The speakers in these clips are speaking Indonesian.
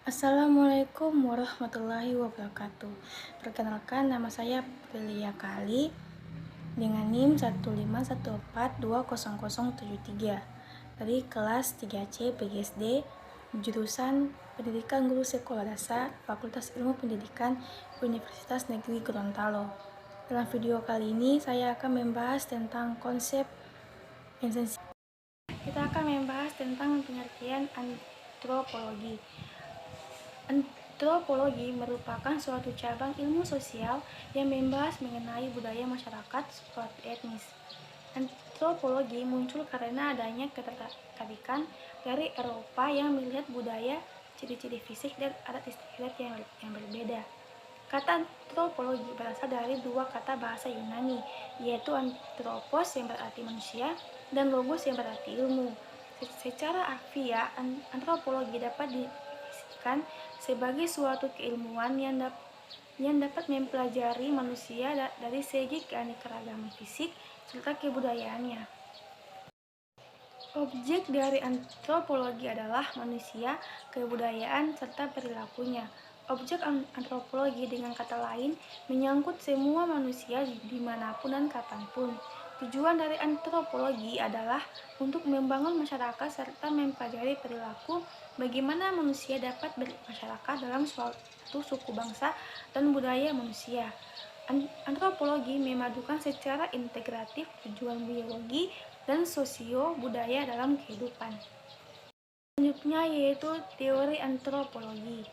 Assalamualaikum warahmatullahi wabarakatuh. Perkenalkan, nama saya Prilia Kali dengan NIM 151420073 dari kelas 3C PGSD jurusan Pendidikan Guru Sekolah Dasar Fakultas Ilmu Pendidikan Universitas Negeri Gorontalo. Dalam video kali ini saya akan membahas tentang konsep esensi. Kita akan membahas tentang pengertian antropologi. Antropologi merupakan suatu cabang ilmu sosial yang membahas mengenai budaya masyarakat suatu etnis. Antropologi muncul karena adanya ketertarikan dari Eropa yang melihat budaya, ciri-ciri fisik, dan adat istiadat yang berbeda. Kata antropologi berasal dari dua kata bahasa Yunani, yaitu anthropos yang berarti manusia dan logos yang berarti ilmu. Secara harfiah, antropologi dapat didefinisikan sebagai suatu keilmuan yang dapat mempelajari manusia dari segi keanekaragaman fisik serta kebudayaannya. Objek dari antropologi adalah manusia, kebudayaan, serta perilakunya. Objek antropologi dengan kata lain menyangkut semua manusia dimanapun dan kapanpun. Tujuan dari antropologi adalah untuk membangun masyarakat serta mempelajari perilaku bagaimana manusia dapat bermasyarakat dalam suatu suku bangsa dan budaya manusia. Antropologi memadukan secara integratif tujuan biologi dan sosio budaya dalam kehidupan. Selanjutnya yaitu teori antropologi.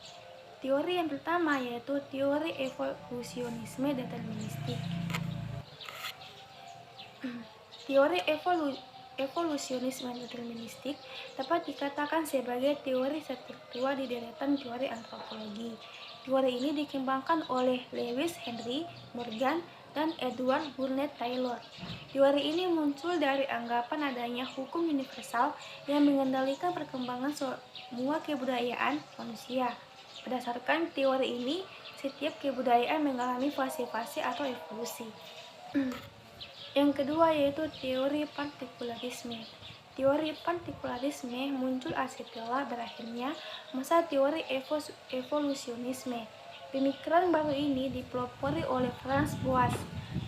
Teori yang pertama yaitu teori evolusionisme deterministik. Teori evolusionisme deterministik dapat dikatakan sebagai teori tertua di deretan teori antropologi. Teori ini dikembangkan oleh Lewis Henry Morgan dan Edward Burnett Taylor. Teori ini muncul dari anggapan adanya hukum universal yang mengendalikan perkembangan semua kebudayaan manusia. Berdasarkan teori ini, setiap kebudayaan mengalami fase-fase atau evolusi. Yang kedua yaitu teori partikularisme. Teori partikularisme muncul setelah berakhirnya masa teori evolusionisme. Pemikiran baru ini dipelopori oleh Franz Boas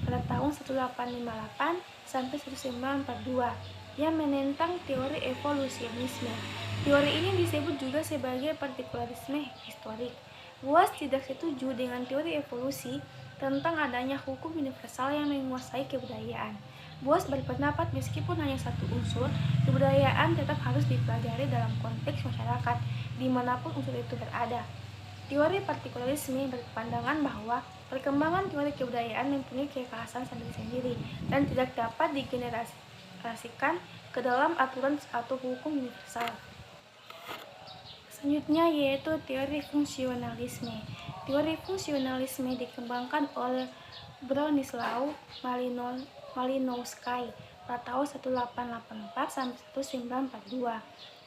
pada tahun 1858 sampai 1942 yang menentang teori evolusionisme. Teori ini disebut juga sebagai partikularisme historik. Boas tidak setuju dengan teori evolusi tentang adanya hukum universal yang menguasai kebudayaan. Boas berpendapat meskipun hanya satu unsur, kebudayaan tetap harus dipelajari dalam konteks masyarakat, dimanapun unsur itu berada. Teori partikularisme berpandangan bahwa perkembangan teori kebudayaan mempunyai kekhasan sendiri-sendiri dan tidak dapat digenerasikan ke dalam aturan atau hukum universal. Selanjutnya yaitu teori fungsionalisme. Teori fungsionalisme dikembangkan oleh Bronislaw Malinowski pada tahun 1884 sampai 1942.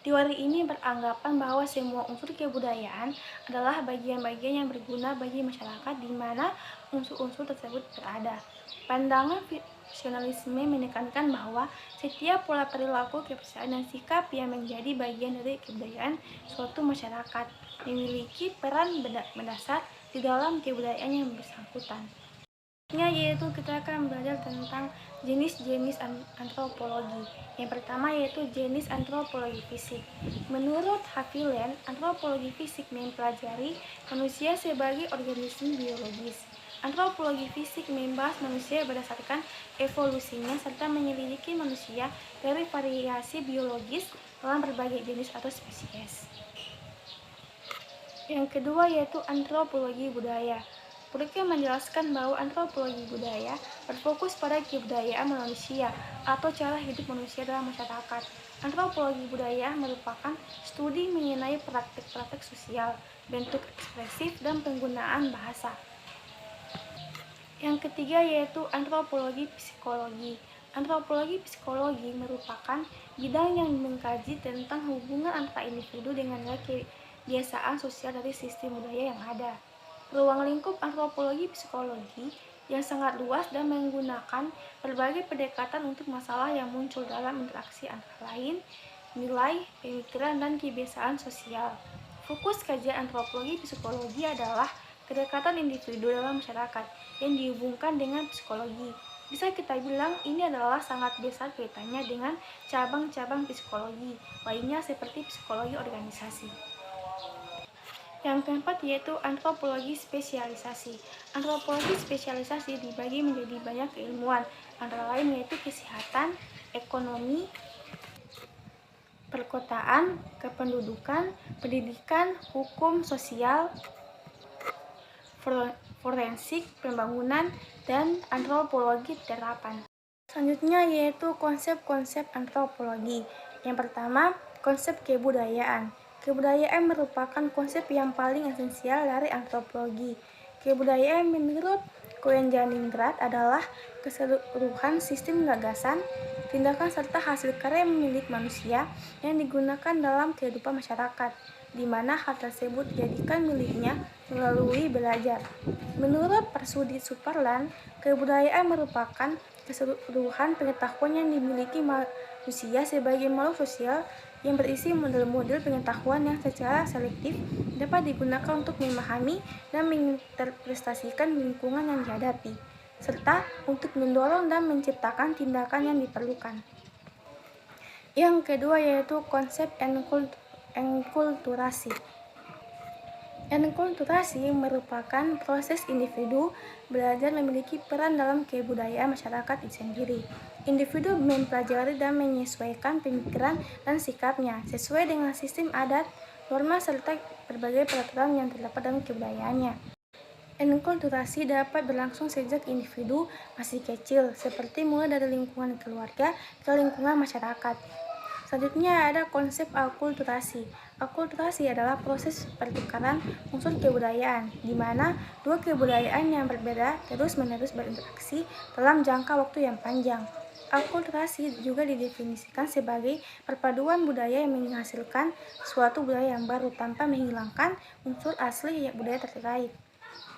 Teori ini beranggapan bahwa semua unsur kebudayaan adalah bagian-bagian yang berguna bagi masyarakat di mana unsur-unsur tersebut berada. Pandangan fungsionalisme menekankan bahwa setiap pola perilaku, kepercayaan, dan sikap yang menjadi bagian dari kebudayaan suatu masyarakat memiliki peran mendasar di dalam kebudayaan yang bersangkutan. Yaitu kita akan belajar tentang jenis-jenis antropologi. Yang pertama yaitu jenis antropologi fisik. Menurut Haviland, antropologi fisik mempelajari manusia sebagai organisme biologis. Antropologi fisik membahas manusia berdasarkan evolusinya serta menyelidiki manusia dari variasi biologis dalam berbagai jenis atau spesies. Yang kedua yaitu antropologi budaya. Mereka menjelaskan bahwa antropologi budaya berfokus pada kebudayaan manusia atau cara hidup manusia dalam masyarakat. Antropologi budaya merupakan studi mengenai praktik-praktik sosial, bentuk ekspresif, dan penggunaan bahasa. Yang ketiga yaitu antropologi psikologi. Antropologi psikologi merupakan bidang yang mengkaji tentang hubungan antara individu dengan kebiasaan sosial dari sistem budaya yang ada. Ruang lingkup antropologi psikologi yang sangat luas dan menggunakan berbagai pendekatan untuk masalah yang muncul dalam interaksi antara lain, nilai, pemikiran, dan kebiasaan sosial. Fokus kajian antropologi psikologi adalah kedekatan individu dalam masyarakat yang dihubungkan dengan psikologi. Bisa kita bilang ini adalah sangat besar kaitannya dengan cabang-cabang psikologi lainnya seperti psikologi organisasi. Yang keempat yaitu antropologi spesialisasi. Antropologi spesialisasi dibagi menjadi banyak keilmuan, antara lain yaitu kesehatan, ekonomi, perkotaan, kependudukan, pendidikan, hukum sosial, forensik, pembangunan, dan antropologi terapan. Selanjutnya yaitu konsep-konsep antropologi. Yang pertama, konsep kebudayaan. Kebudayaan merupakan konsep yang paling esensial dari antropologi. Kebudayaan menurut Koen-Janingrat adalah keseluruhan sistem gagasan, tindakan serta hasil karya milik manusia yang digunakan dalam kehidupan masyarakat, di mana hal tersebut dijadikan miliknya melalui belajar. Menurut Persudi Superland, kebudayaan merupakan keseluruhan pengetahuan yang dimiliki manusia sebagai makhluk sosial yang berisi model-model pengetahuan yang secara selektif dapat digunakan untuk memahami dan menginterpretasikan lingkungan yang dihadapi, serta untuk mendorong dan menciptakan tindakan yang diperlukan. Yang kedua yaitu konsep enkulturasi. Enkulturasi merupakan proses individu belajar memiliki peran dalam kebudayaan masyarakat itu sendiri. Individu mempelajari dan menyesuaikan pemikiran dan sikapnya sesuai dengan sistem adat, norma, serta berbagai peraturan yang terdapat dalam kebudayaannya. Enkulturasi dapat berlangsung sejak individu masih kecil, seperti mulai dari lingkungan keluarga ke lingkungan masyarakat. Selanjutnya ada konsep akulturasi. Akulturasi adalah proses pertukaran unsur kebudayaan, di mana dua kebudayaan yang berbeda terus-menerus berinteraksi dalam jangka waktu yang panjang. Akulturasi juga didefinisikan sebagai perpaduan budaya yang menghasilkan suatu budaya yang baru tanpa menghilangkan unsur asli budaya terkait.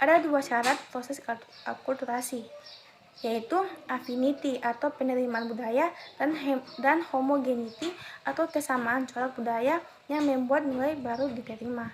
Ada dua syarat proses akulturasi, yaitu affinity atau penerimaan budaya dan homogeneity atau kesamaan corak budaya yang membuat nilai baru diterima.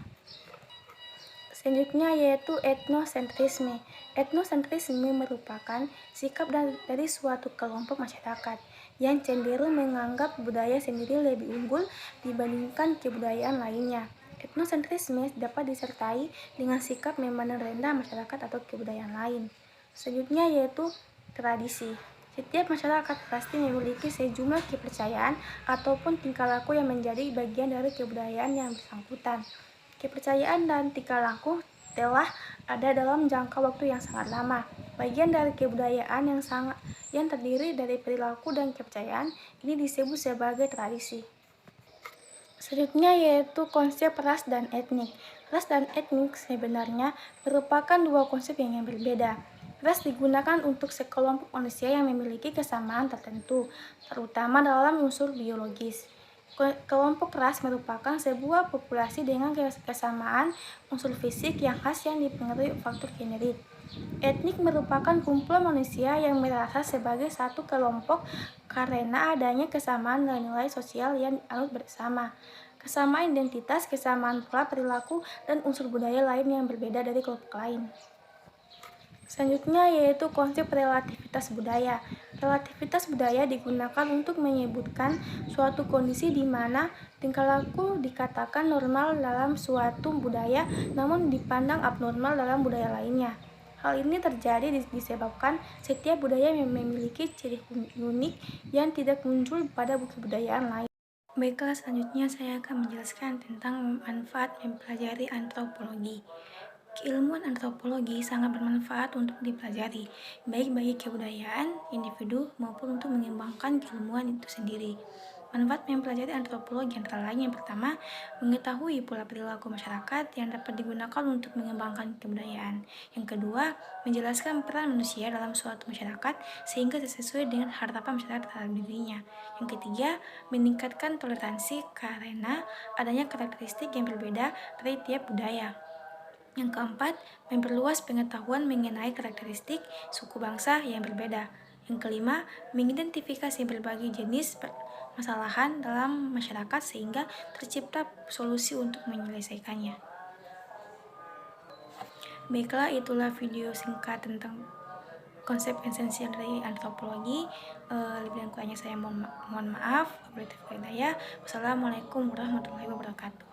Selanjutnya yaitu etnosentrisme. Etnosentrisme merupakan sikap dari suatu kelompok masyarakat yang cenderung menganggap budaya sendiri lebih unggul dibandingkan kebudayaan lainnya. Etnosentrisme dapat disertai dengan sikap memandang rendah masyarakat atau kebudayaan lain. Selanjutnya yaitu tradisi. Setiap masyarakat pasti memiliki sejumlah kepercayaan ataupun tingkah laku yang menjadi bagian dari kebudayaan yang bersangkutan. Kepercayaan dan tingkah laku telah ada dalam jangka waktu yang sangat lama. Bagian dari kebudayaan yang terdiri dari perilaku dan kepercayaan ini disebut sebagai tradisi. Selanjutnya yaitu konsep ras dan etnik. Ras dan etnik sebenarnya merupakan dua konsep yang berbeda. Ras digunakan untuk sekelompok manusia yang memiliki kesamaan tertentu, terutama dalam unsur biologis. Kelompok ras merupakan sebuah populasi dengan kesamaan unsur fisik yang khas yang dipengaruhi faktor genetik. Etnik merupakan kumpulan manusia yang merasa sebagai satu kelompok karena adanya kesamaan nilai-nilai sosial yang dianut bersama, kesamaan identitas, kesamaan pola perilaku, dan unsur budaya lain yang berbeda dari kelompok lain. Selanjutnya yaitu konsep relativitas budaya. Relativitas budaya digunakan untuk menyebutkan suatu kondisi di mana tingkah laku dikatakan normal dalam suatu budaya namun dipandang abnormal dalam budaya lainnya. Hal ini terjadi disebabkan setiap budaya memiliki ciri unik yang tidak muncul pada kebudayaan lain. Baiklah, selanjutnya saya akan menjelaskan tentang manfaat mempelajari antropologi. Keilmuan antropologi sangat bermanfaat untuk dipelajari, baik bagi kebudayaan, individu, maupun untuk mengembangkan keilmuan itu sendiri. Manfaat mempelajari antropologi antara lain yang pertama, mengetahui pola perilaku masyarakat yang dapat digunakan untuk mengembangkan kebudayaan. Yang kedua, menjelaskan peran manusia dalam suatu masyarakat sehingga sesuai dengan harapan masyarakat terhadap dirinya. Yang ketiga, meningkatkan toleransi karena adanya karakteristik yang berbeda dari tiap budaya. Yang keempat, memperluas pengetahuan mengenai karakteristik suku bangsa yang berbeda. Yang kelima, mengidentifikasi berbagai jenis permasalahan dalam masyarakat sehingga tercipta solusi untuk menyelesaikannya. Baiklah, itulah video singkat tentang konsep esensial dari antropologi. Lebih dan kurangnya saya mohon maaf. Wassalamualaikum warahmatullahi wabarakatuh.